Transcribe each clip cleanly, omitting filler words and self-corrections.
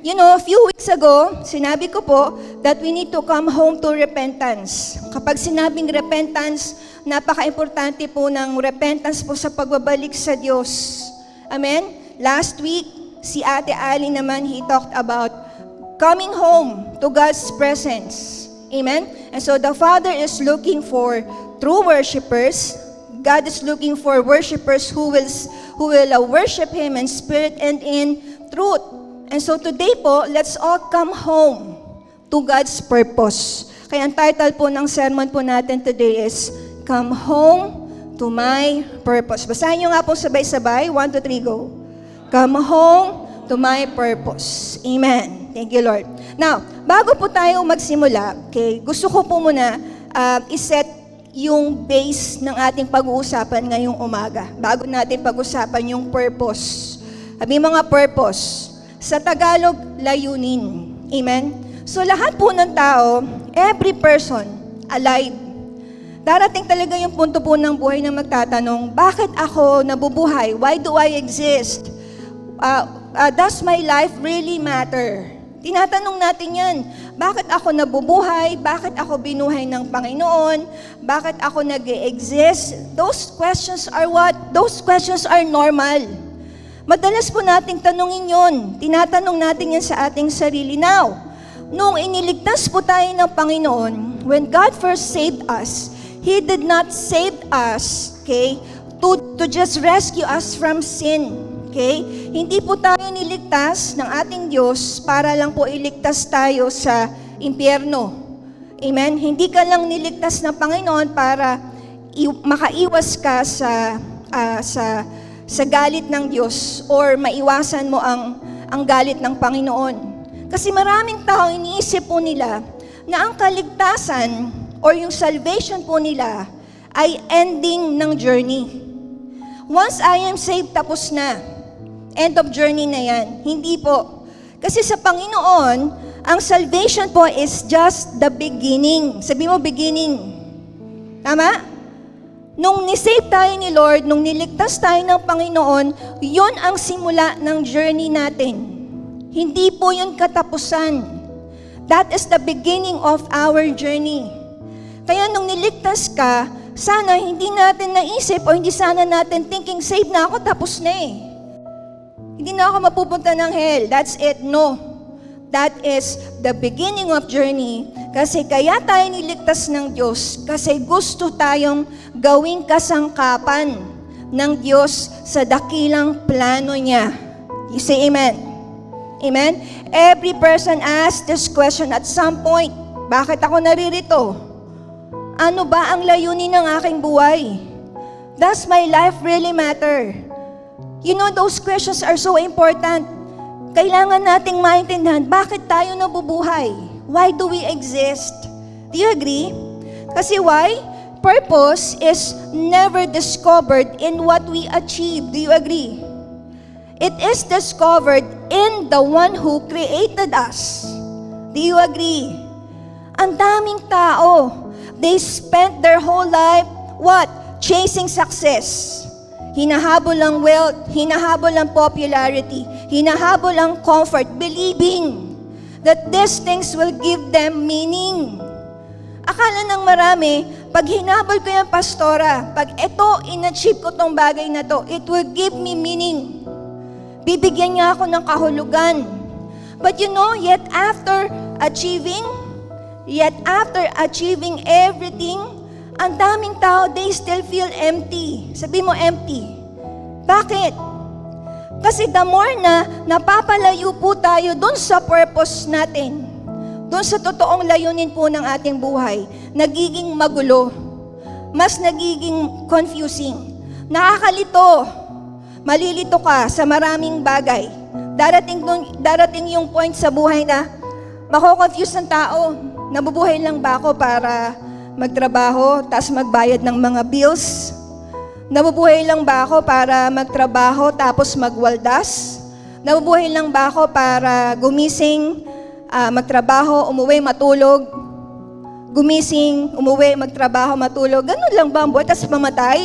You know, a few weeks ago, sinabi ko po that we need to come home to repentance. Kapag sinabing repentance, napaka-importante po ng repentance po sa pagbabalik sa Diyos. Amen? Last week, si Ate Ali naman, he talked about coming home to God's presence. Amen? And so the Father is looking for true worshipers. God is looking for worshipers who will worship Him in spirit and in truth. And so today po, let's all come home to God's purpose. Kaya ang title po ng sermon po natin today is, Come Home to My Purpose. Basahin nyo nga po sabay-sabay. 1, 2, 3, go. Come home to my purpose. Amen. Thank you, Lord. Now, bago po tayo magsimula, okay, gusto ko po muna iset yung base ng ating pag-uusapan ngayong umaga. Bago natin pag-usapan yung purpose. Sabi mga purpose. Sa Tagalog, layunin. Amen? So lahat po ng tao, every person alive, darating talaga yung punto po ng buhay na magtatanong, bakit ako nabubuhay? Why do I exist? Does my life really matter? Tinatanong natin yan. Bakit ako nabubuhay? Bakit ako binuhay ng Panginoon? Bakit ako nag-e-exist? Those questions are what? Those questions are normal. Madalas po nating tanungin yon. Tinatanong natin yan sa ating sarili. Now, nung iniligtas po tayo ng Panginoon, when God first saved us, He did not save us, okay, to just rescue us from sin. Okay? Hindi po tayo niligtas ng ating Diyos para lang po iligtas tayo sa impyerno. Amen? Hindi ka lang niligtas ng Panginoon para makaiwas ka sa galit ng Diyos or maiwasan mo ang galit ng Panginoon. Kasi maraming tao iniisip po nila na ang kaligtasan or yung salvation po nila ay ending ng journey. Once I am saved, tapos na. End of journey na yan. Hindi po. Kasi sa Panginoon, ang salvation po is just the beginning. Sabi mo, beginning. Tama? Nung nisave tayo ni Lord, nung niligtas tayo ng Panginoon, yun ang simula ng journey natin. Hindi po yun katapusan. That is the beginning of our journey. Kaya nung niligtas ka, sana hindi natin naisip o hindi sana natin thinking, save na ako, tapos na eh. Hindi na ako mapupunta ng hell. That's it. No. That is the beginning of journey. Kasi kaya tayo niligtas ng Diyos, kasi gusto tayong gawing kasangkapan ng Diyos sa dakilang plano niya. You say amen? Amen? Every person asks this question at some point, bakit ako naririto? Ano ba ang layunin ng aking buhay? Does my life really matter? You know, those questions are so important. Kailangan nating maintindihan, bakit tayo nabubuhay? Why do we exist? Do you agree? Kasi why? Purpose is never discovered in what we achieve. Do you agree? It is discovered in the one who created us. Do you agree? Ang daming tao, they spent their whole life, what? Chasing success. Hinahabol ang wealth, hinahabol ang popularity, hinahabol ang comfort, believing that these things will give them meaning. Akala ng marami, pag hinabol ko yung pastora, pag ito, in-achieve ko tong bagay na to, it will give me meaning. Bibigyan niya ako ng kahulugan. But you know, yet after achieving everything, ang daming tao, they still feel empty. Sabi mo, empty. Bakit? Kasi the more na napapalayo po tayo dun sa purpose natin, dun sa totoong layunin po ng ating buhay, nagiging magulo, mas nagiging confusing, nakakalito, malilito ka sa maraming bagay. Darating yung point sa buhay na mako-confuse ng tao, nabubuhay lang ba ako para magtrabaho, tapos magbayad ng mga bills? Nabubuhay lang ba ako para magtrabaho, tapos magwaldas? Nabubuhay lang ba ako para gumising, magtrabaho, umuwi, matulog? Gumising, umuwi, magtrabaho, matulog? Ganun lang ba ang buhay, tapos mamatay?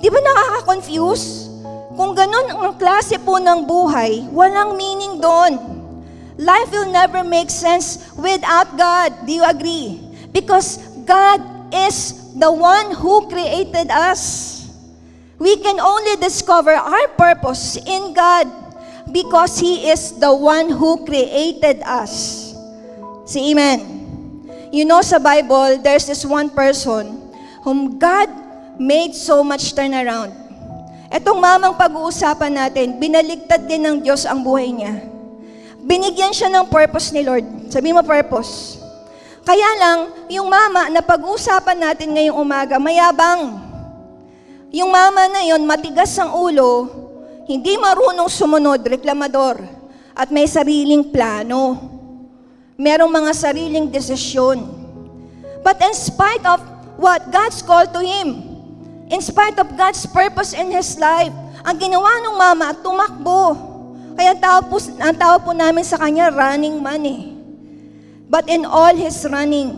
Di ba nakaka-confuse? Kung ganun ang klase po ng buhay, walang meaning doon. Life will never make sense without God. Do you agree? Because God is the one who created us. We can only discover our purpose in God because He is the one who created us. Say amen. You know, sa Bible, there's this one person whom God made so much turnaround. Etong mamang pag-uusapan natin, binaligtad din ng Diyos ang buhay niya. Binigyan siya ng purpose ni Lord. Sabi mo purpose. Kaya lang, yung mama na pag-uusapan natin ngayong umaga, mayabang. Yung mama na yon, matigas ang ulo, hindi marunong sumunod, reklamador, at may sariling plano. Merong mga sariling desisyon. But in spite of what God's called to him, in spite of God's purpose in his life, ang ginawa ng mama, tumakbo. Kaya ang tawag po namin sa kanya, running man eh. But in all his running,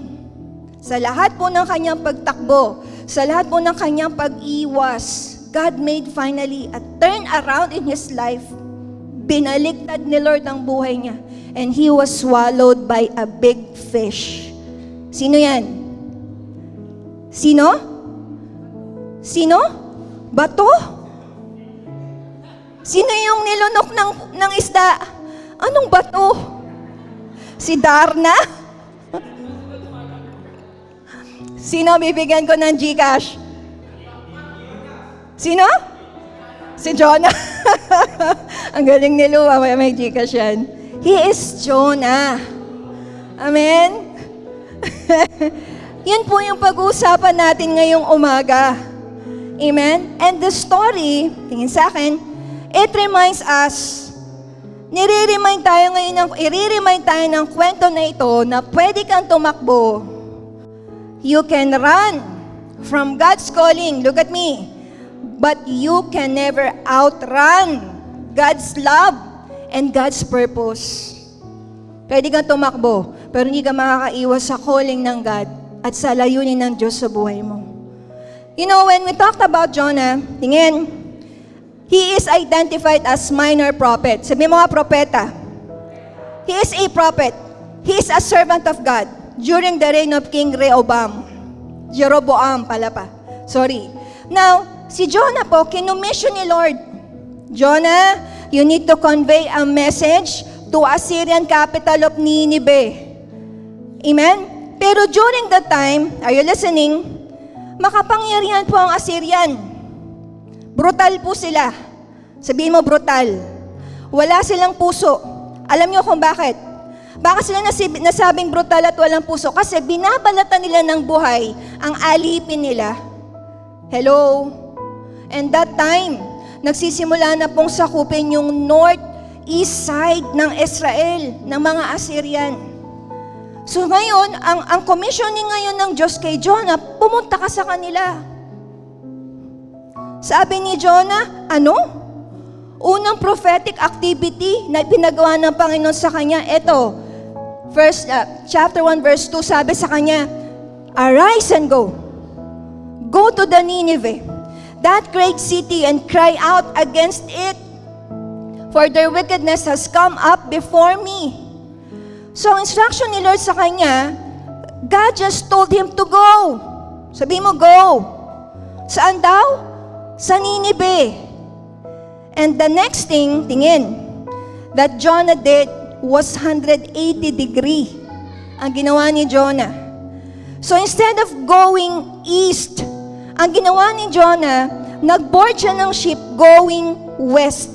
sa lahat po ng kanyang pagtakbo, sa lahat po ng kanyang pag-iwas, God made finally a turn around in his life. Binaligtad ni Lord ang buhay niya. And he was swallowed by a big fish. Sino yan? Sino? Sino? Bato? Sino yung nilunok ng isda? Anong bato? Si Darna? Sino bibigyan ko ng GCash? Sino? Si Jonah. Ang galing ni Lua, may GCash yan. He is Jonah. Amen? Yun po yung pag-uusapan natin ngayong umaga. Amen? And the story, tingin sa akin, it reminds us, i-remind tayo ng kwento na ito na pwede kang tumakbo. You can run from God's calling. Look at me. But you can never outrun God's love and God's purpose. Pwede kang tumakbo, pero hindi ka makakaiwas sa calling ng God at sa layunin ng Diyos sa buhay mo. You know, when we talked about Jonah, tingin, he is identified as minor prophet. Sabi mo nga, propeta. He is a prophet. He is a servant of God during the reign of King Jeroboam pala pa. Sorry. Now, si Jonah po, kinumission ni Lord. Jonah, you need to convey a message to Assyrian capital of Nineveh. Amen? Pero during that time, are you listening? Makapangyarihan po ang Assyrian. Brutal po sila. Sabihin mo, brutal. Wala silang puso. Alam niyo kung bakit? Baka sila nasabing brutal at walang puso kasi binabalatan nila ng buhay ang alipin nila. Hello? And that time, nagsisimula na pong sakupin yung north-east side ng Israel, ng mga Assyrian. So ngayon, ang commissioning ngayon ng Diyos kay Jonah, pumunta ka sa kanila. Sabi ni Jonah, ano? Unang prophetic activity na pinagawa ng Panginoon sa kanya, eto, chapter 1 verse 2, sabi sa kanya, arise and go. Go to the Nineveh, that great city, and cry out against it, for their wickedness has come up before me. So, ang instruction ni Lord sa kanya, God just told him to go. Sabi mo, go. Saan daw? Sa Nineveh. And the next thing, tingin, that Jonah did was 180 degree ang ginawa ni Jonah. So instead of going east, ang ginawa ni Jonah, nag-board siya ng ship going west.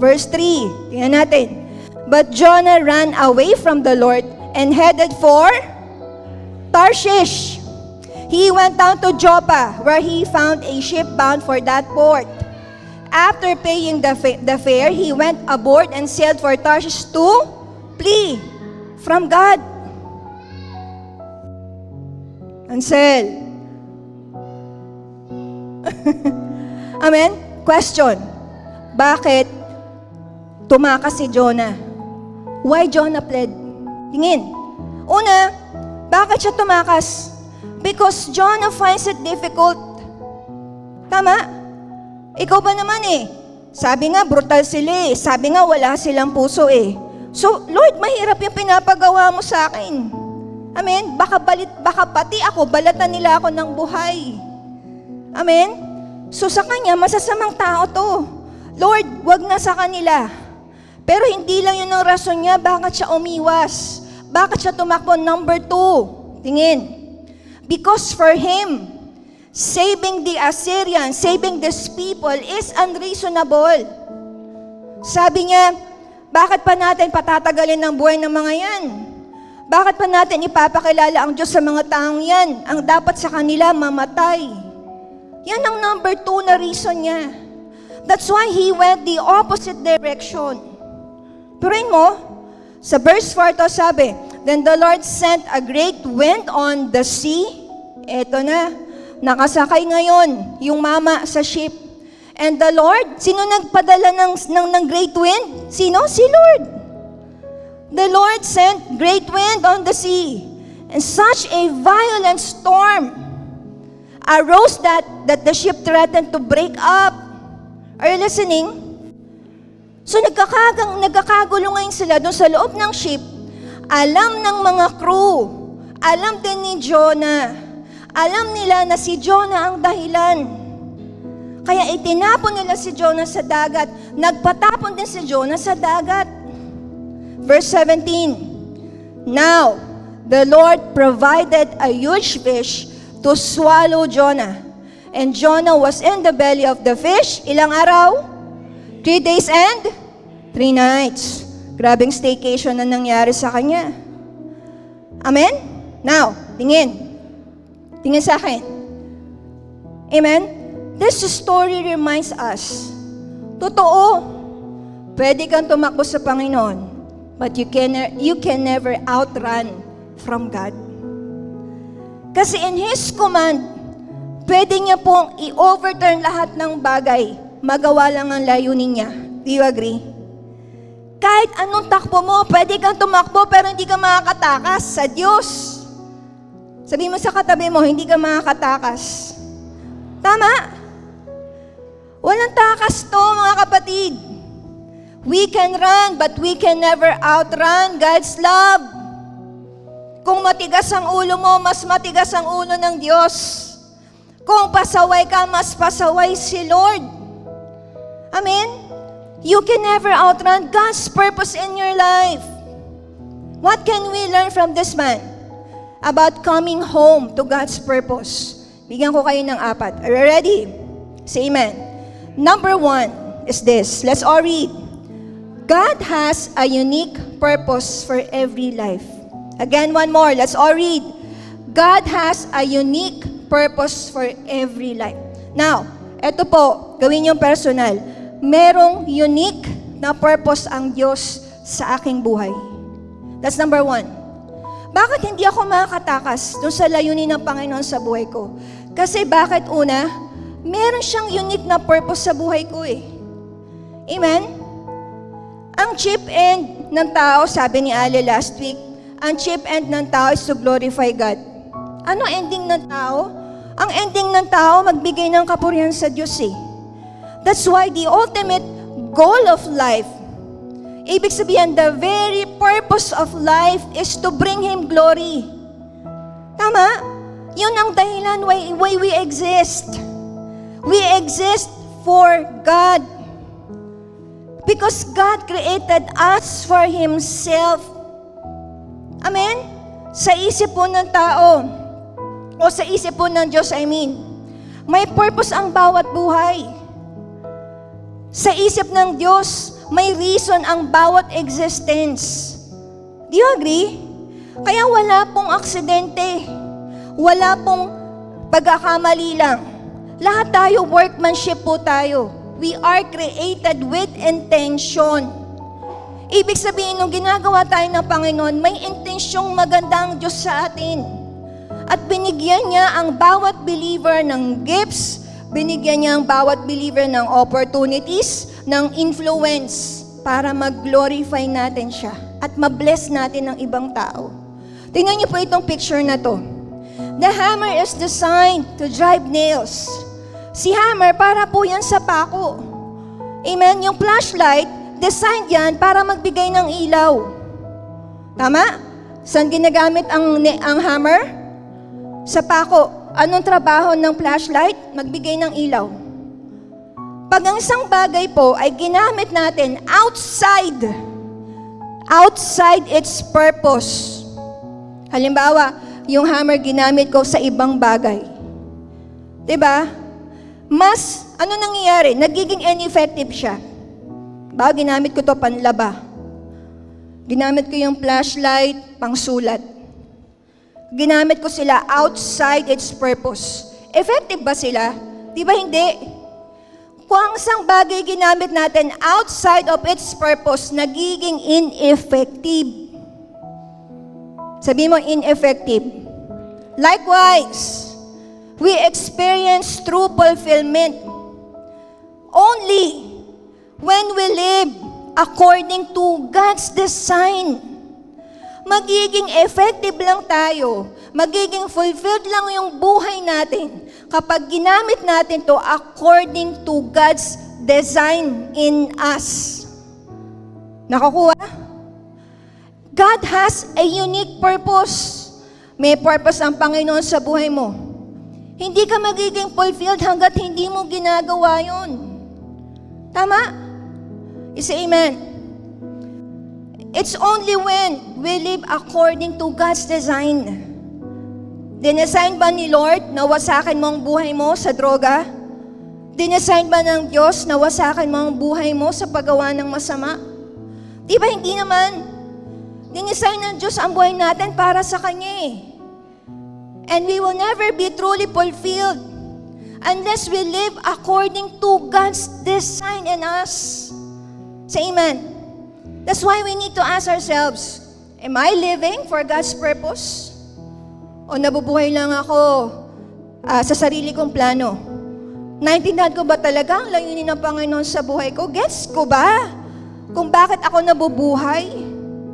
Verse 3, tingnan natin. But Jonah ran away from the Lord and headed for Tarshish. He went down to Joppa, where he found a ship bound for that port. After paying the fare, he went aboard and sailed for Tarshish to flee from God. Ansel. Amen? Question. Bakit tumakas si Jonah? Why Jonah fled? Tingin. Una, bakit siya tumakas? Because Jonah finds it difficult. Tama? Ikaw ba naman eh? Sabi nga, brutal sila eh. Sabi nga, wala silang puso eh. So, Lord, mahirap yung pinapagawa mo sa akin. Amen? Baka pati ako, balatan nila ako ng buhay. Amen? So sa Kanya, masasamang tao to. Lord, wag na sa kanila. Pero hindi lang yun ang rason niya, bakit siya umiwas? Bakit siya tumakbo? Number 2, tingin. Because for him, saving the Assyrians, saving these people is unreasonable. Sabi niya, bakit pa natin patatagalin ang buhay ng mga yan? Bakit pa natin ipapakilala ang Diyos sa mga taong yan? Ang dapat sa kanila, mamatay. Yan ang number 2 na reason niya. That's why he went the opposite direction. Turin mo, sa verse 4 to sabi, then the Lord sent a great wind on the sea. Eto na, nakasakay ngayon yung mama sa ship. And the Lord, sino nagpadala ng great wind? Sino? Si Lord. The Lord sent great wind on the sea, and such a violent storm arose that the ship threatened to break up. Are you listening? So nagkakagulo ngayon sila doon sa loob ng ship. Alam ng mga crew, alam din ni Jonah, alam nila na si Jonah ang dahilan. Kaya itinapon nila si Jonah sa dagat. Nagpatapon din si Jonah sa dagat. Verse 17, now, the Lord provided a huge fish to swallow Jonah. And Jonah was in the belly of the fish. Ilang araw? 3 days and 3 nights. Grabing staycation na nangyari sa kanya. Amen? Now, tingin. Tingin sa akin. Amen? This story reminds us, totoo, pwede kang tumakbo sa Panginoon. But you can never outrun from God. Kasi in His command, pwede niya pong i-overturn lahat ng bagay. Magawa lang ang layunin niya. Do you agree? Kahit anong takbo mo, pwede kang tumakbo pero hindi ka makakatakas sa Diyos. Sabi mo sa katabi mo, hindi ka makakatakas. Tama? Walang takas to, mga kapatid. We can run, but we can never outrun God's love. Kung matigas ang ulo mo, mas matigas ang ulo ng Diyos. Kung pasaway ka, mas pasaway si Lord. Amen? You can never outrun God's purpose in your life. What can we learn from this man? About coming home to God's purpose. Bigyan ko kayo ng 4. Are you ready? Say amen. Number 1 is this. Let's all read. God has a unique purpose for every life. Again, one more. Let's all read. God has a unique purpose for every life. Now, eto po, gawin yung personal. Merong unique na purpose ang Diyos sa aking buhay. That's number 1. Bakit hindi ako makakatakas dun sa layunin ng Panginoon sa buhay ko? Kasi bakit una, meron siyang unique na purpose sa buhay ko eh. Amen? Ang chief end ng tao, sabi ni Ale last week, ang chief end ng tao is to glorify God. Ano ending ng tao? Ang ending ng tao, magbigay ng kapurihan sa Diyos eh. That's why the ultimate goal of life, ibig sabihin, the very purpose of life is to bring Him glory. Tama? Yun ang dahilan why we exist. We exist for God. Because God created us for Himself. Amen? Sa isip po ng tao, o sa isip po ng Diyos, may purpose ang bawat buhay. Sa isip ng Diyos, may reason ang bawat existence. Do you agree? Kaya wala pong aksidente. Wala pong pagkakamali lang. Lahat tayo, workmanship po tayo. We are created with intention. Ibig sabihin, nung ginagawa tayo ng Panginoon, may intensyong maganda ang Diyos sa atin. At binigyan niya ang bawat believer ng gifts, binigyan niya ang bawat believer ng opportunities, ng influence, para mag-glorify natin siya at ma-bless natin ang ibang tao. Tingnan niyo po itong picture na to. The hammer is designed to drive nails. Si hammer, para po yan sa pako. Amen? Yung flashlight, designed yan para magbigay ng ilaw. Tama? Saan ginagamit ang hammer? Sa pako. Anong trabaho ng flashlight? Magbigay ng ilaw. Pag ang isang bagay po ay ginamit natin outside its purpose. Halimbawa, yung hammer ginamit ko sa ibang bagay. 'Di ba? Ano nangyayari? Nagiging ineffective siya. Ba, ginamit ko to panlaba. Ginamit ko yung flashlight pangsulat. Ginamit ko sila outside its purpose. Effective ba sila? Di ba hindi? Kung ang isang bagay ginamit natin outside of its purpose, nagiging ineffective. Sabi mo, ineffective. Likewise, we experience true fulfillment only when we live according to God's design. Magiging effective lang tayo, magiging fulfilled lang yung buhay natin kapag ginamit natin to according to God's design in us. Nakakuha? God has a unique purpose. May purpose ang Panginoon sa buhay mo. Hindi ka magiging fulfilled hanggat hindi mo ginagawa yun. Tama? You say amen. It's only when we live according to God's design. Dinesign ba ni Lord na wasakin mo ang buhay mo sa droga? Dinesign ba ng Diyos na wasakin mo ang buhay mo sa paggawa ng masama? Di ba hindi naman? Dinesign ng Diyos ang buhay natin para sa Kanya eh. And we will never be truly fulfilled unless we live according to God's design in us. Say amen. That's why we need to ask ourselves, am I living for God's purpose? O nabubuhay lang ako sa sarili kong plano? Naintindihan ko ba talaga ang layunin ng Panginoon sa buhay ko? Gets ko ba kung bakit ako nabubuhay?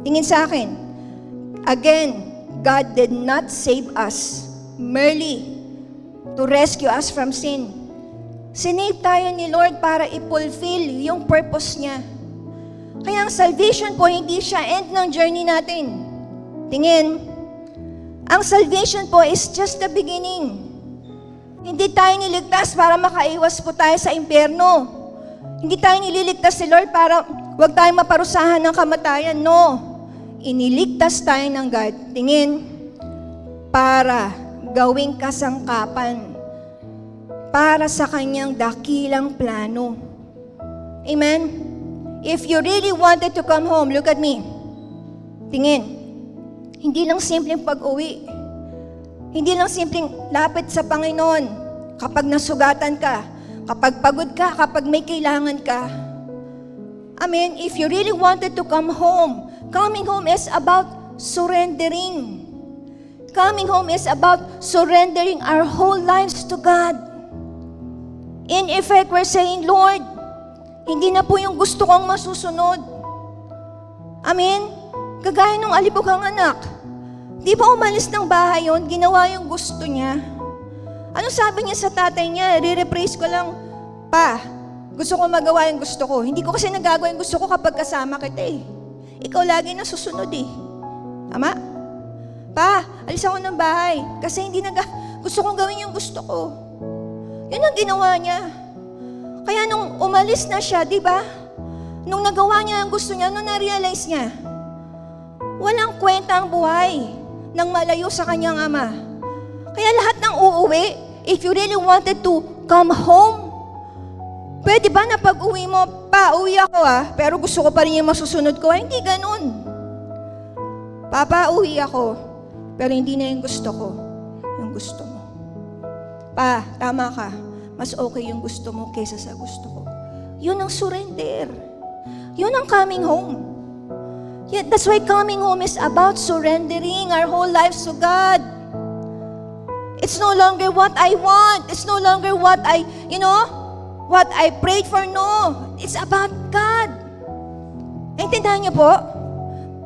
Tingin sa akin. Again, God did not save us merely to rescue us from sin. Sinave tayo ni Lord para i-fulfill yung purpose niya. Kaya ang salvation po, hindi siya end ng journey natin. Tingin, ang salvation po is just the beginning. Hindi tayo niligtas para makaiwas po tayo sa impyerno. Hindi tayo nililigtas ni Lord para wag tayong maparusahan ng kamatayan. No. Iniligtas tayo ng God. Tingin, para gawing kasangkapan para sa kanyang dakilang plano. Amen? If you really wanted to come home, look at me. Tingin, hindi lang simpleng pag-uwi. Hindi lang simpleng lapit sa Panginoon kapag nasugatan ka, kapag pagod ka, kapag may kailangan ka. Amen? If you really wanted to come home, coming home is about surrendering. Coming home is about surrendering our whole lives to God. In effect, we're saying, Lord, hindi na po yung gusto kong masusunod. Amen? Kagaya nung alibughang anak. Di ba umalis ng bahay yun, ginawa yung gusto niya? Ano sabi niya sa tatay niya? Re-rephrase ko lang, Pa, gusto ko magawa yung gusto ko. Hindi ko kasi nagagawa yung gusto ko kapag kasama kita eh. Ikaw lagi na susunod eh. Tama? Pa, alis ako ng bahay kasi gusto kong gawin yung gusto ko. Yun ang ginawa niya. Kaya nung umalis na siya, di ba? Nung nagawa niya ang gusto niya, nung na-realize niya, walang kwenta ang buhay nang malayo sa kanyang ama. Kaya lahat ng uuwi, if you really wanted to come home, pwede ba na pag-uwi mo, Pa, uwi ako pero gusto ko pa rin yung masusunod ko? Hindi ganun. Papa, uwi ako, pero hindi na yung gusto ko, yung gusto mo. Pa, tama ka, mas okay yung gusto mo kaysa sa gusto ko. Yun ang surrender. Yun ang coming home. Yeah, that's why coming home is about surrendering our whole lives to God. It's no longer what I want. It's no longer what I prayed for. No. It's about God. Naintindihan niyo po?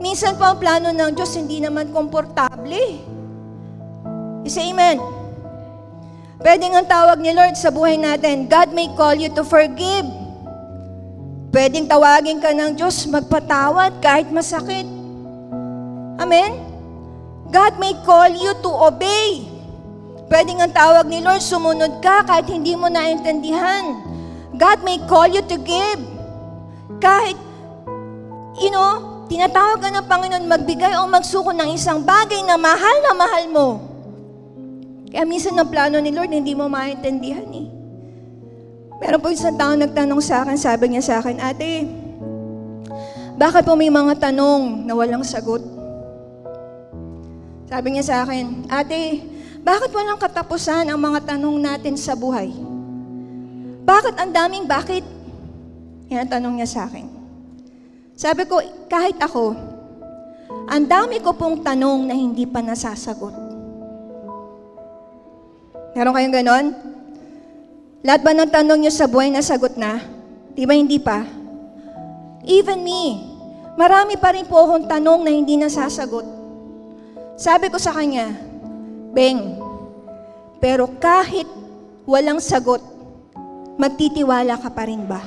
Minsan po ang plano ng Diyos hindi naman komportable. You say amen. Pwede ang tawag ni Lord sa buhay natin, God may call you to forgive. Pwedeng tawagin ka ng Diyos, magpatawad kahit masakit. Amen? God may call you to obey. Pwedeng ang tawag ni Lord, sumunod ka kahit hindi mo naintindihan. God may call you to give. Kahit, tinatawag ka ng Panginoon magbigay o magsuko ng isang bagay na mahal mo. Kaya minsan ang plano ni Lord, hindi mo maintindihan eh. Meron po isang tao nagtanong sa akin, sabi niya sa akin, Ate, bakit po may mga tanong na walang sagot? Sabi niya sa akin, Ate, bakit walang katapusan ang mga tanong natin sa buhay? Bakit ang daming bakit? Yan ang tanong niya sa akin. Sabi ko, kahit ako, ang dami ko pong tanong na hindi pa nasasagot. Meron kayong ganon? Lahat ba ng tanong niyo sa buhay nasagot na? Di ba hindi pa? Even me, marami pa rin po akong tanong na hindi nasasagot. Sabi ko sa kanya, Beng, pero kahit walang sagot, magtitiwala ka pa rin ba?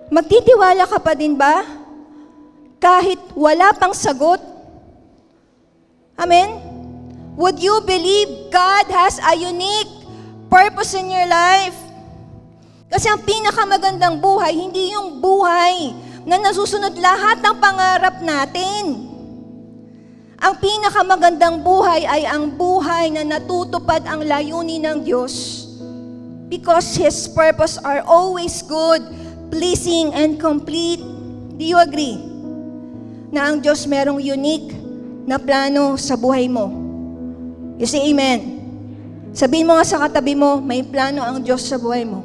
Magtitiwala ka pa din ba? Kahit wala pang sagot? Amen? Would you believe God has a unique purpose in your life? Kasi ang pinakamagandang buhay, hindi yung buhay na nasusunod lahat ng pangarap natin. Ang pinakamagandang buhay ay ang buhay na natutupad ang layunin ng Diyos. Because His purpose are always good, pleasing, and complete. Do you agree? Na ang Diyos merong unique na plano sa buhay mo. You say amen. Sabihin mo nga sa katabi mo, may plano ang Diyos sa buhay mo.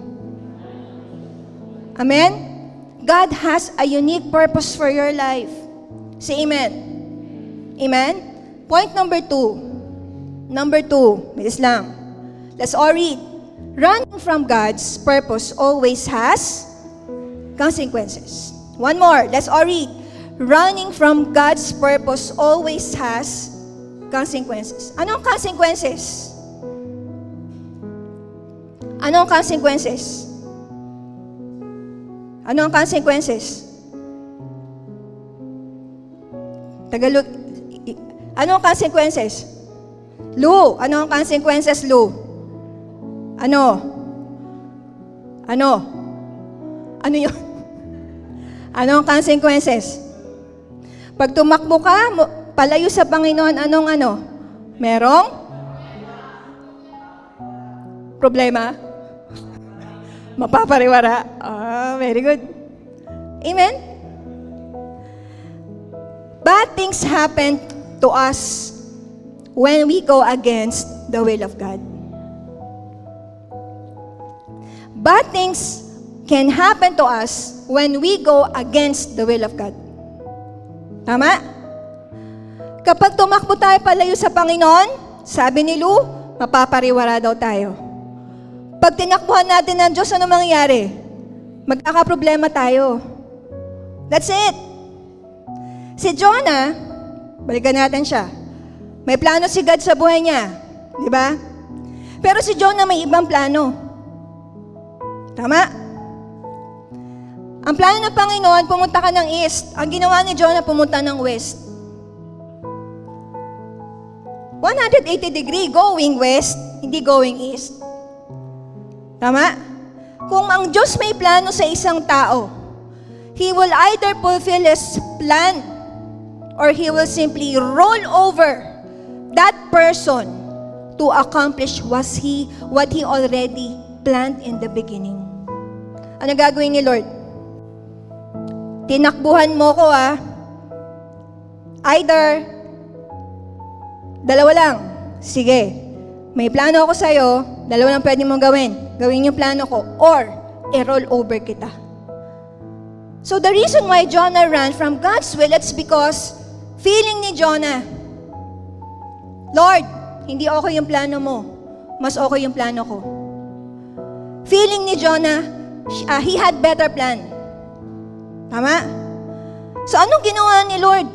Amen? God has a unique purpose for your life. Say amen. Amen? Point number 2. Number 2, bilis lang. Let's all read. Running from God's purpose always has consequences. One more, let's all read. Running from God's purpose always has consequences. Anong consequences? Anong consequences? Anong consequences? Tagalog. Anong consequences? Lu, anong consequences, Lu? Ano? Ano yun? Anong consequences? Pag tumakbo ka, palayo sa Panginoon, anong? Merong? Problema? Mapapariwara? Very good. Amen? Bad things happen to us when we go against the will of God. Bad things can happen to us when we go against the will of God. Tama? Kapag tumakbo tayo palayo sa Panginoon, sabi ni Lu, mapapariwara daw tayo. Pag tinakbuhan natin ng Diyos, ano mangyayari? Magkakaproblema tayo. That's it. Si Jonah, balikan natin siya. May plano si God sa buhay niya. Di ba? Pero si Jonah may ibang plano. Tama? Ang plano ng Panginoon, pumunta ka ng east. Ang ginawa ni Jonah, pumunta ng west. 180 degree, going west, hindi going east. Tama? Kung ang Diyos may plano sa isang tao, He will either fulfill His plan or He will simply roll over that person to accomplish what He already planned in the beginning. Ano gagawin ni Lord? Tinakbuhan mo ko Either, dalawa lang. Sige, may plano ako sa'yo, dalawa lang pwede mong gawin. Gawin yung plano ko, or i-roll over kita. So the reason why Jonah ran from God's will, it's because feeling ni Jonah, Lord, hindi okay yung plano mo. Mas okay yung plano ko. Feeling ni Jonah, he had better plan. Tama? So anong ginawa ni Lord?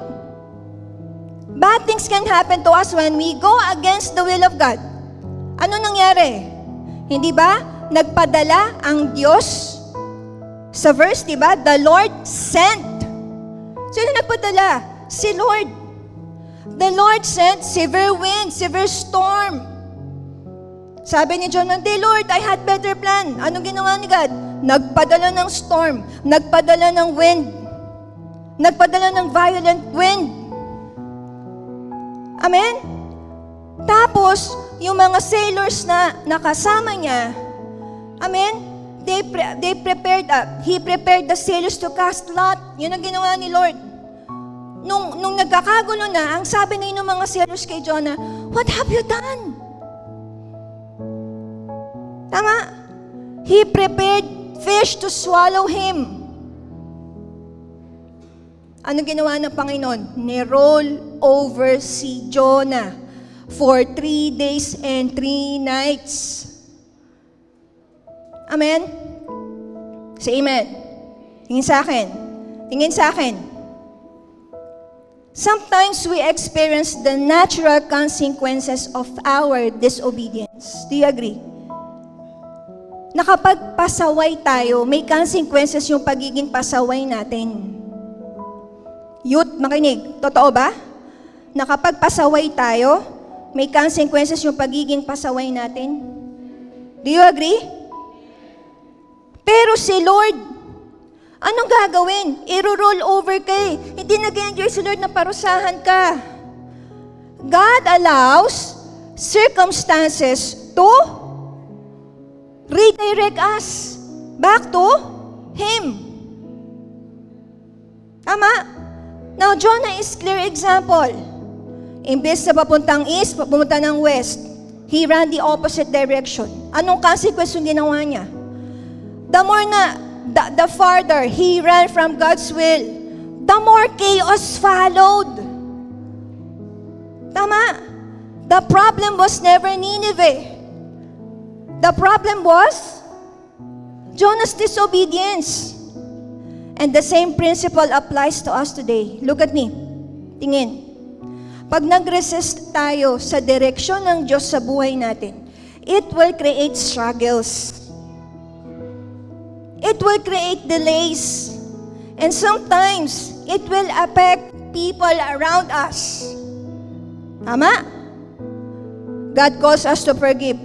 Bad things can happen to us when we go against the will of God. Ano nangyari? Hindi ba? nagpadala ang Diyos? Sa verse, di ba? The Lord sent. Sino nagpadala? Si Lord. The Lord sent severe wind, severe storm. Sabi ni Jonah, "Hey Lord, I had better plan." Anong ginawa ni God? Nagpadala ng storm, nagpadala ng wind, nagpadala ng violent wind. Amen? Tapos, yung mga sailors na nakasama niya, amen? He prepared the sailors to cast lot. Yun ang ginawa ni Lord. Nung nagkakagulo na, ang sabi na yun ng mga sailors kay Jonah, "What have you done?" Tama? He prepared fish to swallow him. Ano ginawa ng Panginoon? Ni-roll over si Jonah for 3 days and 3 nights. Amen? Say amen. Tingin sa akin. Tingin sa akin. Sometimes we experience the natural consequences of our disobedience. Do you agree? Na kapag pasaway tayo, may consequences yung pagiging pasaway natin. Youth, makinig. Totoo ba? Na kapag pasaway tayo, may consequences yung pagiging pasaway natin? Do you agree? Pero si Lord, anong gagawin? I-roll over ka eh. Hindi nag-enjoy si Lord na parusahan ka. God allows circumstances to redirect us back to Him. Tama? Now, Jonah is clear example. Imbes na papuntang east, papunta ng west, he ran the opposite direction. Anong consequence yung ginawa niya? The more na, the farther he ran from God's will, the more chaos followed. Tama? The problem was never Nineveh. The problem was Jonah's disobedience. And the same principle applies to us today. Look at me. Tingin. Pag nag-resist tayo sa direksyon ng Diyos sa buhay natin, it will create struggles. It will create delays. And sometimes, it will affect people around us. Tama? God calls us to forgive.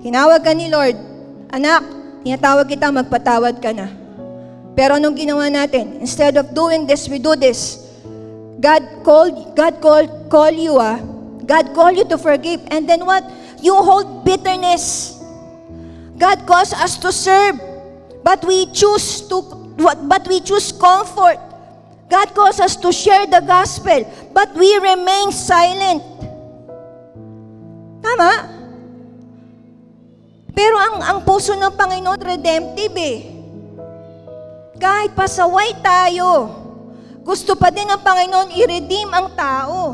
Tinawag ka ni Lord, "Anak, tinatawag kita, magpatawad ka na." Pero anong ginawa natin? Instead of doing this, we do this. God called you to forgive. And then what? You hold bitterness. God calls us to serve, but we choose comfort. God calls us to share the gospel, but we remain silent. Tama? Pero ang puso ng Panginoon redemptive eh. Kahit pasaway tayo, gusto pa din ng Panginoon i-redeem ang tao.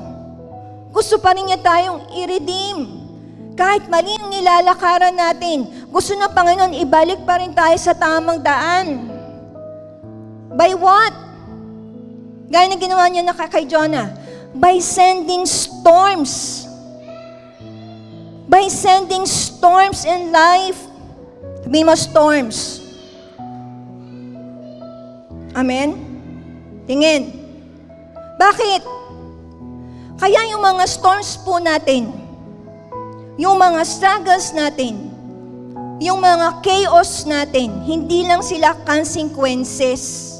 Gusto pa rin niya tayong i-redeem. Kahit mali ang nilalakaran natin, gusto ng Panginoon ibalik pa rin tayo sa tamang daan. By what? Gaya na ginawa niya na kay Jonah. By sending storms. By sending storms in life. Sabi mo, storms. Amen? Tingin. Bakit? Kaya yung mga storms po natin, yung mga struggles natin, yung mga chaos natin, hindi lang sila consequences.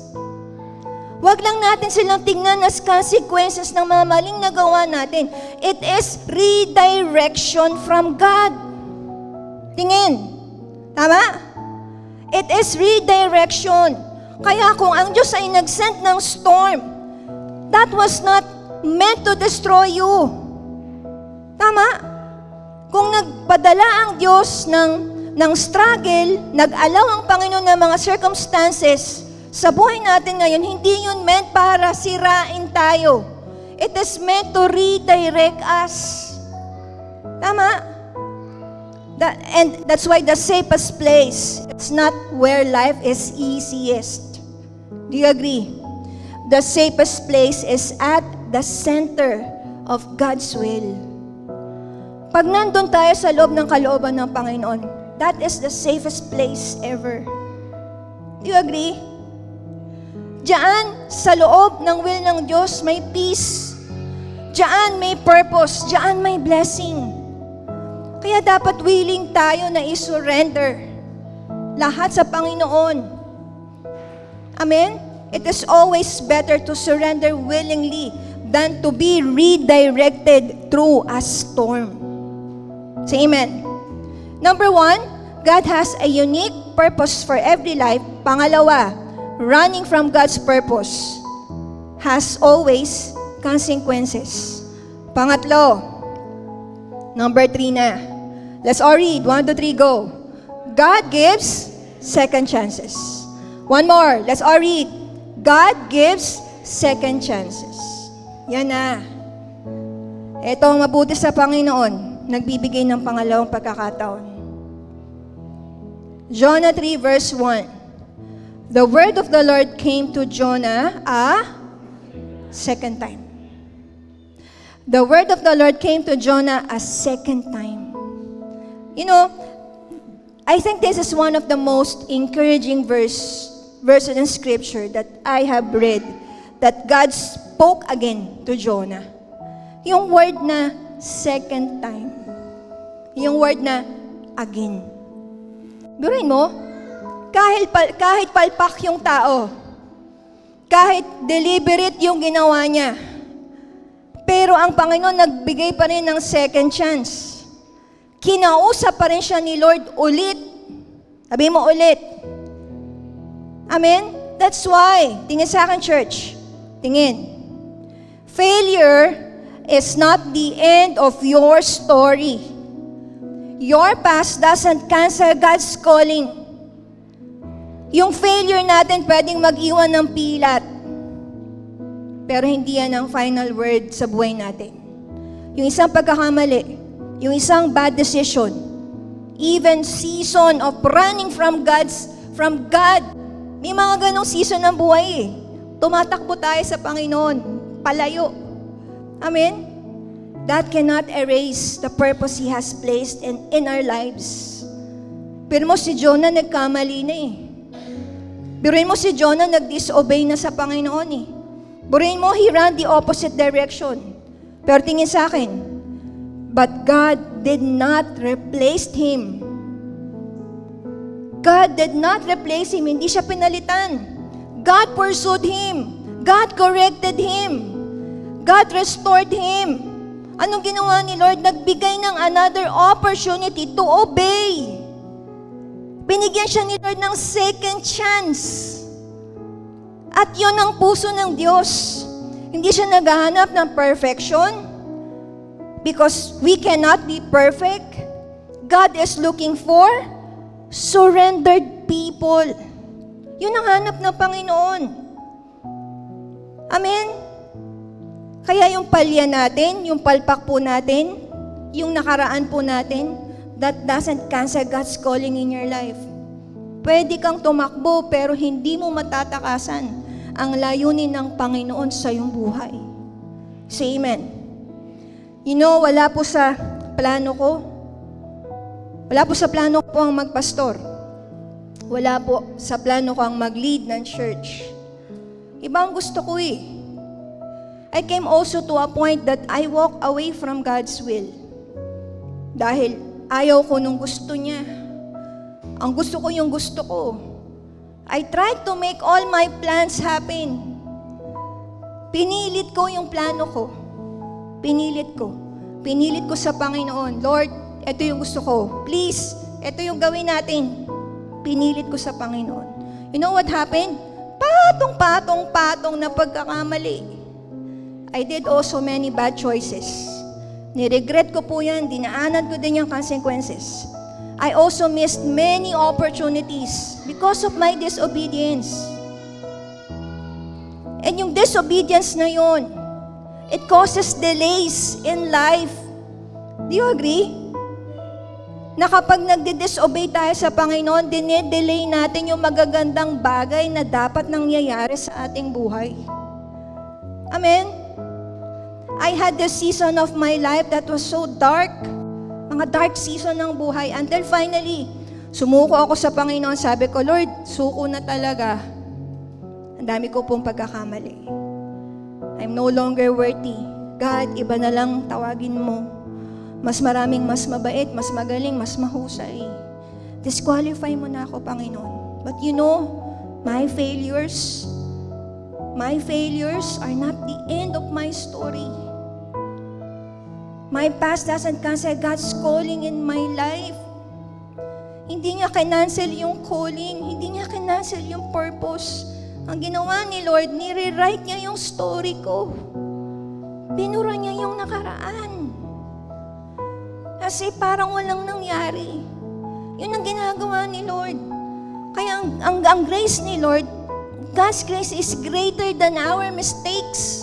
Huwag lang natin silang tingnan as consequences ng mga maling nagawa natin. It is redirection from God. Tingin. Tama? It is redirection. Kaya kung ang Diyos ay nag-send ng storm, that was not meant to destroy you. Tama? Kung nagpadala ang Diyos ng struggle, nag-allow ang Panginoon ng mga circumstances sa buhay natin ngayon, hindi yun meant para sirain tayo. It is meant to redirect us. Tama? And that's why the safest place, it's not where life is easiest. Do you agree? The safest place is at the center of God's will. Pag nandun tayo sa loob ng kalooban ng Panginoon, That is the safest place ever. Do you agree? Diyan, sa loob ng will ng Diyos, may peace. Diyan may purpose. Diyan may blessing. Kaya dapat willing tayo na i-surrender lahat sa Panginoon. Amen? It is always better to surrender willingly than to be redirected through a storm. Say amen. Number 1, God has a unique purpose for every life. Pangalawa, running from God's purpose has always consequences. Pangatlo, number 3 na. Let's all read. 1, 2, 3, go. God gives second chances. One more. Let's all read. God gives second chances. Yan na. Ito ang mabuti sa Panginoon. Nagbibigay ng pangalawang pagkakataon. Jonah 3 verse 1. The word of the Lord came to Jonah a second time. The word of the Lord came to Jonah a second time. You know, I think this is one of the most encouraging verses in Scripture that I have read, that God spoke again to Jonah. Yung word na second time. Yung word na again. Biruin mo, kahit palpak yung tao, kahit deliberate yung ginawa niya, pero ang Panginoon nagbigay pa rin ng second chance. Kinausap pa rin siya ni Lord ulit. Sabi mo ulit. Amen? That's why, tingin sa akin, church. Tingin. Failure is not the end of your story. Your past doesn't cancel God's calling. Yung failure natin pwedeng mag-iwan ng pilat. Pero hindi yan ang final word sa buhay natin. Yung isang pagkakamali, yung isang bad decision, even season of running from God, may mga ganong season ng buhay eh. Tumatakbo tayo sa Panginoon, palayo. Amen? That cannot erase the purpose He has placed in our lives. Pero mo si Jonah nagkamali na eh. Biruin mo si Jonah nag-disobey na sa Panginoon eh. Biruin mo, he ran the opposite direction. Pero tingin sa akin, but God did not replace him. God did not replace him. Hindi siya pinalitan. God pursued him. God corrected him. God restored him. Anong ginawa ni Lord? Nagbigay ng another opportunity to obey. Binigyan siya ni Lord ng second chance. At yun ang puso ng Diyos. Hindi siya naghahanap ng perfection. Because we cannot be perfect. God is looking for surrendered people. Yun ang hanap ng Panginoon. Amen? Kaya yung palya natin, yung palpak po natin, yung nakaraan po natin, that doesn't cancel God's calling in your life. Pwede kang tumakbo pero hindi mo matatakasan ang layunin ng Panginoon sa iyong buhay. Say amen. You know, wala po sa plano ko ang magpastor. Wala po sa plano ko ang mag-lead ng church. Iba ang gusto ko eh. I came also to a point that I walk away from God's will. Dahil ayaw ko nung gusto niya. Ang gusto ko yung gusto ko. I tried to make all my plans happen. Pinilit ko yung plano ko. Pinilit ko sa Panginoon. Lord, ito yung gusto ko. Please, ito yung gawin natin. Pinilit ko sa Panginoon. You know what happened? Patong na pagkakamali. I did also many bad choices. Niregret ko po yan. Dinaanan ko din yung consequences. I also missed many opportunities because of my disobedience. And yung disobedience na yun, it causes delays in life. Do you agree? Na kapag nagdi-disobey tayo sa Panginoon, dine-delay natin yung magagandang bagay na dapat nangyayari sa ating buhay. Amen? I had this season of my life that was so dark. Mga dark season ng buhay. Until finally, Sumuko ako sa Panginoon, sabi ko, Lord, suko na talaga. Ang dami ko pong pagkakamali. I'm no longer worthy. God, iba na lang tawagin mo. Mas maraming mas mabait, mas magaling, mas mahusay. Disqualify mo na ako, Panginoon. But you know, my failures are not the end of my story. My past doesn't cancel God's calling in my life. Hindi niya kinancel yung calling. Hindi niya kinancel yung purpose. Ang ginawa ni Lord, nire-write niya yung story ko. Binura niya yung nakaraan. Kasi parang walang nangyari. Yun ang ginagawa ni Lord. Kaya ang grace ni Lord, God's grace is greater than our mistakes.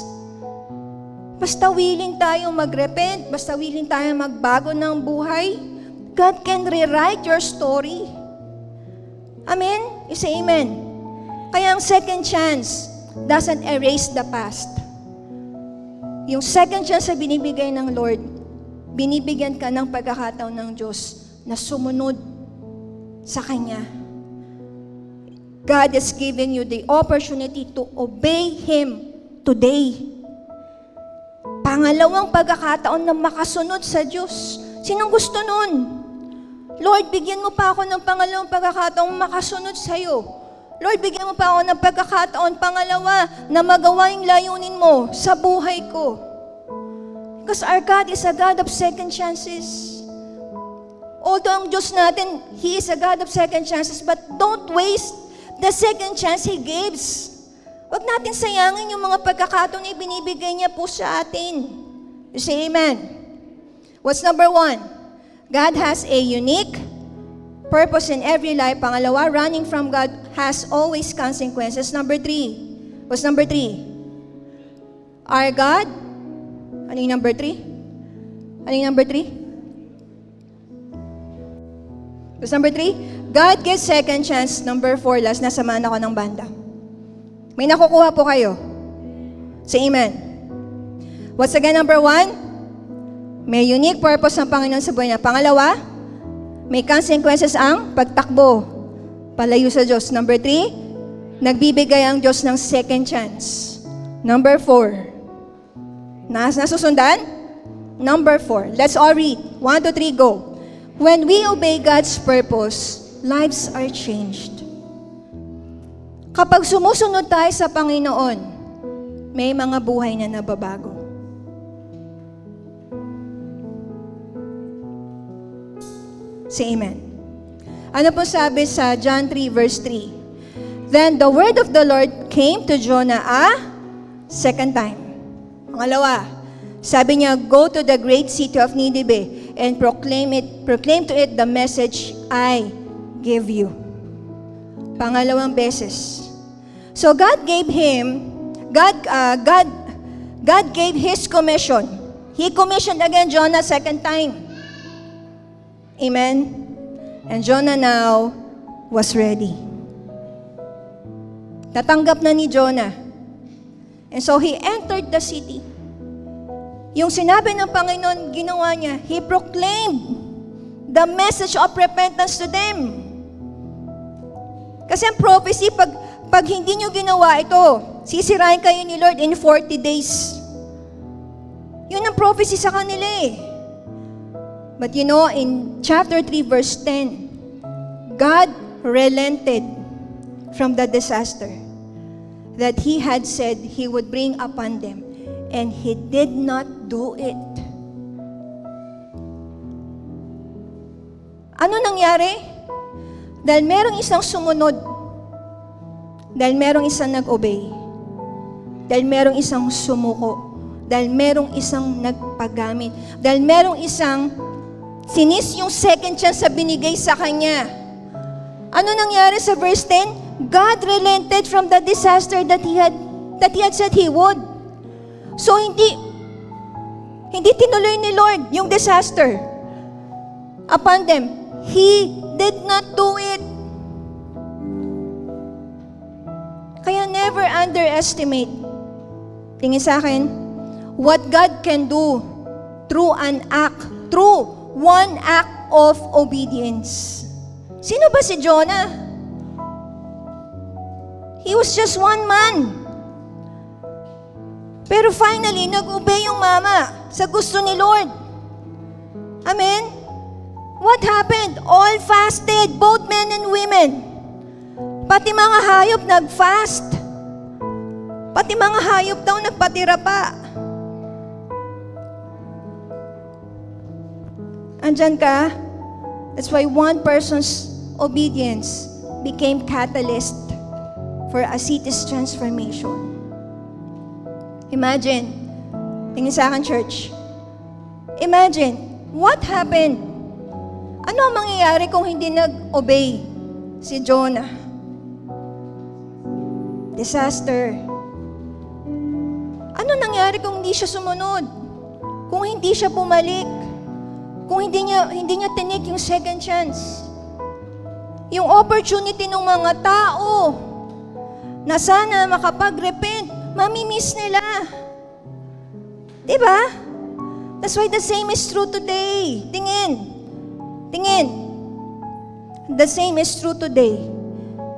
Basta willing tayo mag-repent, basta willing tayo magbago ng buhay, God can rewrite your story. Amen? You say amen. Kaya ang second chance doesn't erase the past. Yung second chance na binibigay ng Lord, binibigyan ka ng pagkakataon ng Diyos na sumunod sa Kanya. God is giving you the opportunity to obey Him today. Pangalawang pagkakataon na makasunod sa Diyos. Sinong gusto nun? Lord, bigyan mo pa ako ng pangalawang pagkakataon makasunod sa'yo. Lord, bigyan mo pa ako ng pagkakataon pangalawa na magawa yung layunin mo sa buhay ko. Because our God is a God of second chances. Although ang Diyos natin, He is a God of second chances, but don't waste the second chance He gives. Huwag natin sayangin yung mga pagkakataon na ibinibigay niya po sa atin. You say amen. What's number 1? God has a unique purpose in every life. Pangalawa, running from God has always consequences. Number 3. What's number 3? Our God. Ano yung number 3? Ano yung number 3? What's number 3? God gives second chance. Number 4, last, nasamaan ako ng banda. May nakukuha po kayo. Say amen. What's again number 1? May unique purpose ng Panginoon sa buhay niya. Pangalawa, may consequences ang pagtakbo palayo sa Diyos. Number 3, nagbibigay ang Diyos ng second chance. Number 4, nasusundan? Number 4, let's all read. 1, 2, 3, go. When we obey God's purpose, lives are changed. Kapag sumusunod tayo sa Panginoon, may mga buhay na nababago. Say amen. Ano po sabi sa John 3 verse 3? Then the word of the Lord came to Jonah second time. Pangalawa, sabi niya, go to the great city of Nineveh and proclaim to it the message I give you. Pangalawang beses. So God gave His commission. He commissioned again Jonah second time. Amen? And Jonah now was ready. Natanggap na ni Jonah. And so he entered the city. Yung sinabi ng Panginoon, ginawa niya, He proclaimed the message of repentance to them. Kasi ang prophecy, pag hindi nyo ginawa ito, sisirain kayo ni Lord in 40 days. Yun ang prophecy sa kanila eh. But you know, in chapter 3 verse 10, God relented from the disaster that He had said He would bring upon them, and He did not do it. Ano nangyari? Dahil merong isang sumunod, dahil merong isang nag-obey, dahil merong isang sumuko, dahil merong isang nagpagamit, dahil merong isang sinis yung second chance na binigay sa kanya. Ano nangyari sa verse 10? God relented from the disaster that He had said He would. So hindi tinuloy ni Lord yung disaster upon them. He did not do it. Kaya never underestimate, tingin sa akin, what God can do through one act of obedience. Sino ba si Jonah? He was just one man. Pero finally, nag-obey yung mama sa gusto ni Lord. Amen? What happened? All fasted, both men and women. Pati mga hayop nag-fast. Pati mga hayop daw nagpatira pa. Andyan ka? That's why one person's obedience became catalyst for a city's transformation. Imagine, tingin sa akin, church. Imagine, what happened? Ano ang mangyayari kung hindi nag-obey si Jonah? Disaster. Ano nangyari kung hindi siya sumunod? Kung hindi siya bumalik? Kung hindi niya tinik yung second chance? Yung opportunity ng mga tao na sana makapag-repent, mamimiss nila. Diba? That's why the same is true today. Tingin. The same is true today.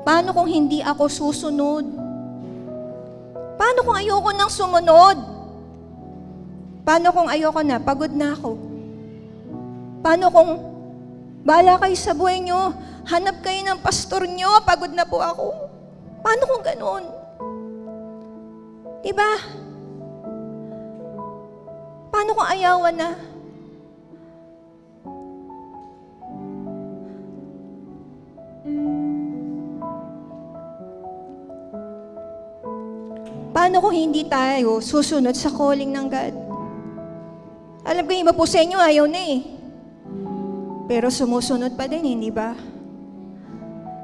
Paano kung hindi ako susunod? Paano kung ayoko nang sumunod? Paano kung ayoko na, pagod na ako? Paano kung bahala kayo sa buhay nyo, hanap kayo ng pastor nyo, pagod na po ako? Paano kung ganoon? Diba? Paano kung ayawan na? Paano kung hindi tayo susunod sa calling ng God? Alam ko, iba po sa inyo, ayaw na eh. Pero sumusunod pa din, hindi ba?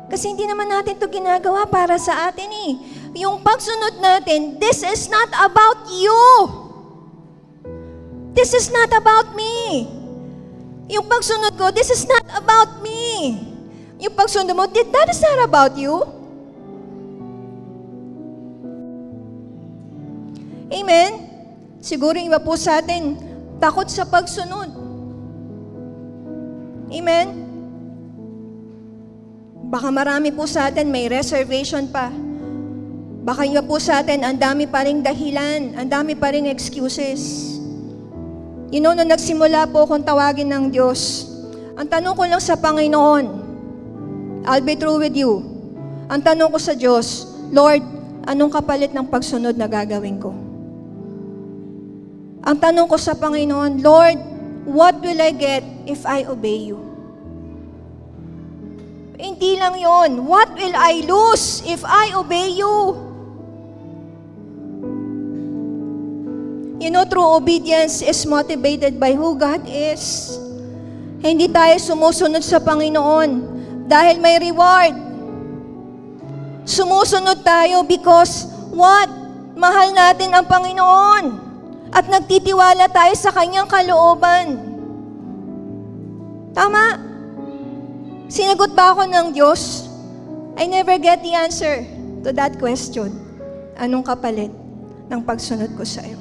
Kasi hindi naman natin ito ginagawa para sa atin eh. Yung pagsunod natin, this is not about you. This is not about me. Yung pagsunod ko, this is not about me. Yung pagsunod mo, that is not about you. Amen? Siguro iba po sa atin, takot sa pagsunod. Amen? Baka marami po sa atin may reservation pa. Baka iba po sa atin, ang dami pa ring dahilan, ang dami pa ring excuses. You know, nung nagsimula po akong tawagin ng Diyos, ang tanong ko lang sa Panginoon, I'll be true with you. Ang tanong ko sa Diyos, Lord, anong kapalit ng pagsunod na gagawin ko? Ang tanong ko sa Panginoon, Lord, what will I get if I obey you? Hindi lang yon. What will I lose if I obey you? You know, true obedience is motivated by who God is. Hindi tayo sumusunod sa Panginoon dahil may reward. Sumusunod tayo because what? Mahal natin ang Panginoon. At nagtitiwala tayo sa Kanyang kalooban. Tama? Sinagot ba ako ng Diyos? I never get the answer to that question. Anong kapalit ng pagsunod ko sa iyo?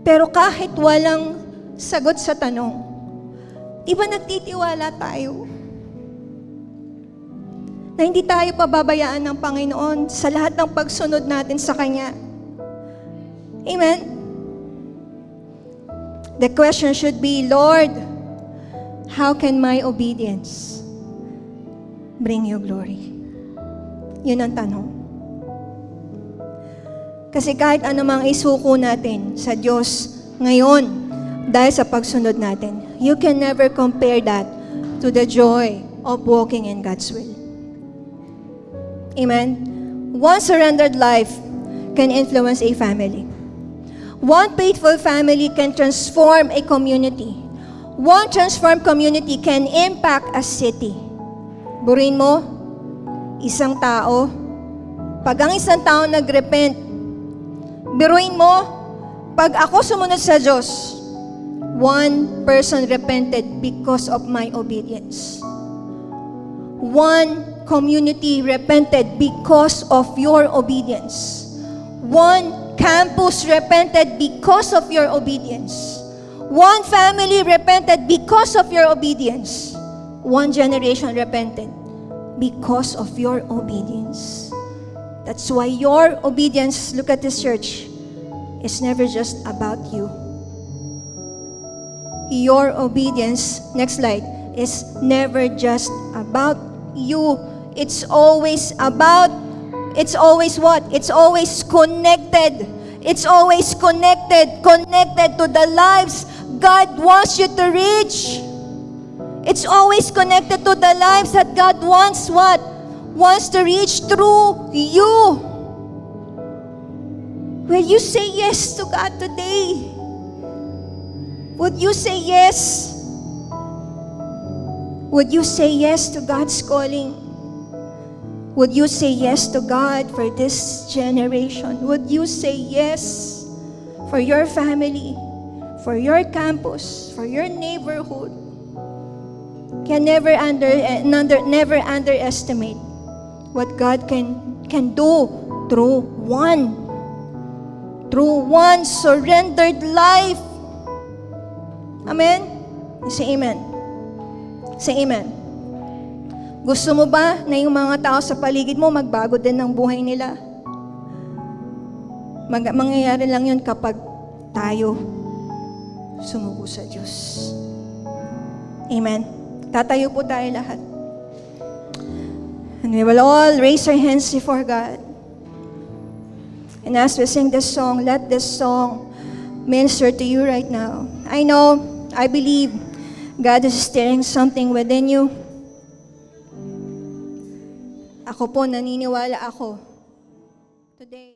Pero kahit walang sagot sa tanong, di ba nagtitiwala tayo? Na hindi tayo pababayaan ng Panginoon sa lahat ng pagsunod natin sa Kanya. Amen? The question should be, Lord, how can my obedience bring you glory? Yun ang tanong. Kasi kahit anumang isuko natin sa Diyos ngayon, dahil sa pagsunod natin, you can never compare that to the joy of walking in God's will. Amen? One surrendered life can influence a family. One faithful family can transform a community. One transformed community can impact a city. Burin mo, isang tao, pag ang isang tao nagrepent, biruin mo, pag ako sumunod sa Diyos, one person repented because of my obedience. One community repented because of your obedience. One campus repented because of your obedience. One family repented because of your obedience. one generation repented because of your obedience. That's why your obedience, look at this church, is never just about you. Your obedience, next slide, is never just about you. It's always what? It's always connected. It's always connected to the lives God wants you to reach. It's always connected to the lives that God wants what? Wants to reach through you. Will you say yes to God today? Would you say yes? Would you say yes to God's calling? Would you say yes to God for this generation? Would you say yes for your family, for your campus, for your neighborhood? Can never underestimate what God can do through one surrendered life. Amen? Say amen. Say amen. Gusto mo ba na yung mga tao sa paligid mo magbago din ng buhay nila? Mangyayari lang yun kapag tayo sumuko sa Diyos. Amen. Tatayo po tayo lahat. And we will all raise our hands before God. And as we sing this song, let this song minister to you right now. I believe God is stirring something within you. Ako po, naniniwala ako today.